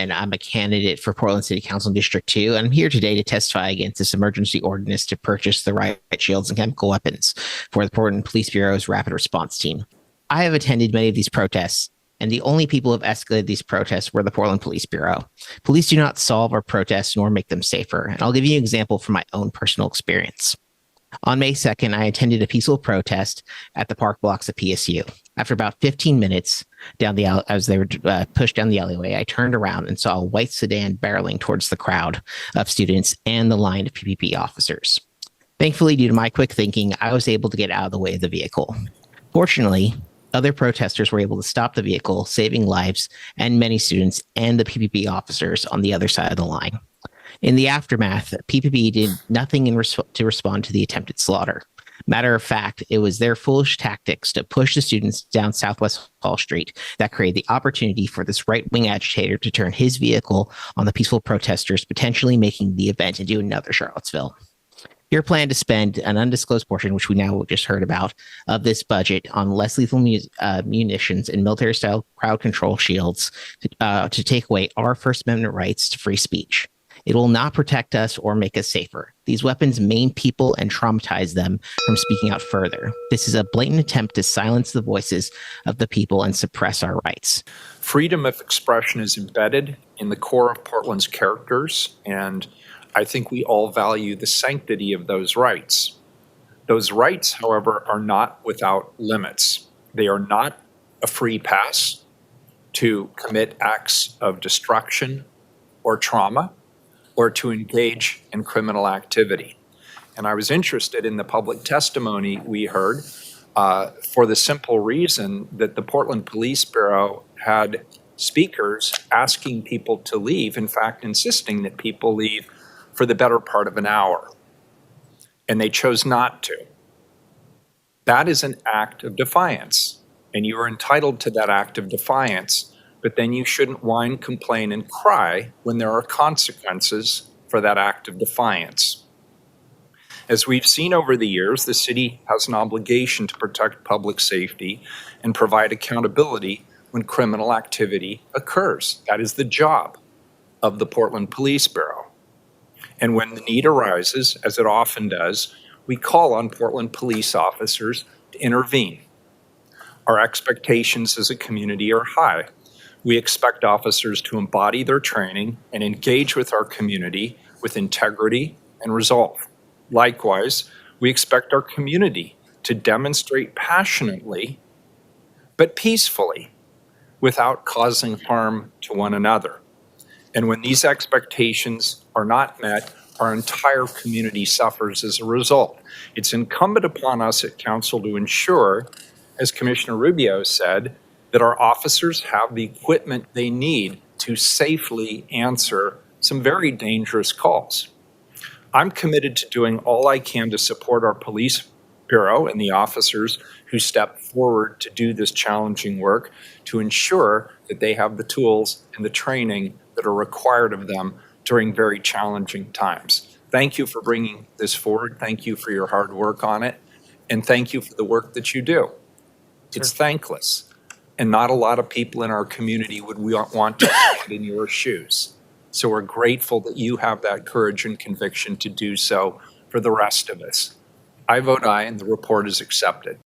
and I'm a candidate for Portland City Council District 2. And I'm here today to testify against this emergency ordinance to purchase the riot shields and chemical weapons for the Portland Police Bureau's rapid response team. I have attended many of these protests, and the only people who have escalated these protests were the Portland Police Bureau. Police do not solve our protests nor make them safer. And I'll give you an example from my own personal experience. On May 2nd, I attended a peaceful protest at the park blocks of PSU. After about 15 minutes down the as they were pushed down the alleyway, I turned around and saw a white sedan barreling towards the crowd of students and the line of PPP officers. Thankfully, due to my quick thinking, I was able to get out of the way of the vehicle. Fortunately, other protesters were able to stop the vehicle, saving lives and many students and the PPP officers on the other side of the line. In the aftermath, PPP did nothing to respond to the attempted slaughter. Matter of fact, it was their foolish tactics to push the students down Southwest Hall Street that created the opportunity for this right-wing agitator to turn his vehicle on the peaceful protesters, potentially making the event into another Charlottesville. Your plan to spend an undisclosed portion, which we now just heard about, of this budget on less lethal munitions and military-style crowd control shields to take away our First Amendment rights to free speech. It will not protect us or make us safer. These weapons maim people and traumatize them from speaking out further. This is a blatant attempt to silence the voices of the people and suppress our rights. Freedom of expression is embedded in the core of Portland's characters, and I think we all value the sanctity of those rights. Those rights, however, are not without limits. They are not a free pass to commit acts of destruction or trauma, or to engage in criminal activity. And I was interested in the public testimony we heard for the simple reason that the Portland Police Bureau had speakers asking people to leave, in fact, insisting that people leave for the better part of an hour. And they chose not to. That is an act of defiance, and you are entitled to that act of defiance. But then you shouldn't whine, complain, and cry when there are consequences for that act of defiance. As we've seen over the years, the city has an obligation to protect public safety and provide accountability when criminal activity occurs. That is the job of the Portland Police Bureau. And when the need arises, as it often does, we call on Portland police officers to intervene. Our expectations as a community are high. We expect officers to embody their training and engage with our community with integrity and resolve. Likewise, we expect our community to demonstrate passionately, but peacefully, without causing harm to one another. And when these expectations are not met, our entire community suffers as a result. It's incumbent upon us at Council to ensure, as Commissioner Rubio said, that our officers have the equipment they need to safely answer some very dangerous calls. I'm committed to doing all I can to support our police bureau and the officers who step forward to do this challenging work to ensure that they have the tools and the training that are required of them during very challenging times. Thank you for bringing this forward. Thank you for your hard work on it. And thank you for the work that you do. It's thankless. And not a lot of people in our community would want to stand in your shoes. So we're grateful that you have that courage and conviction to do so for the rest of us. I vote aye, and the report is accepted.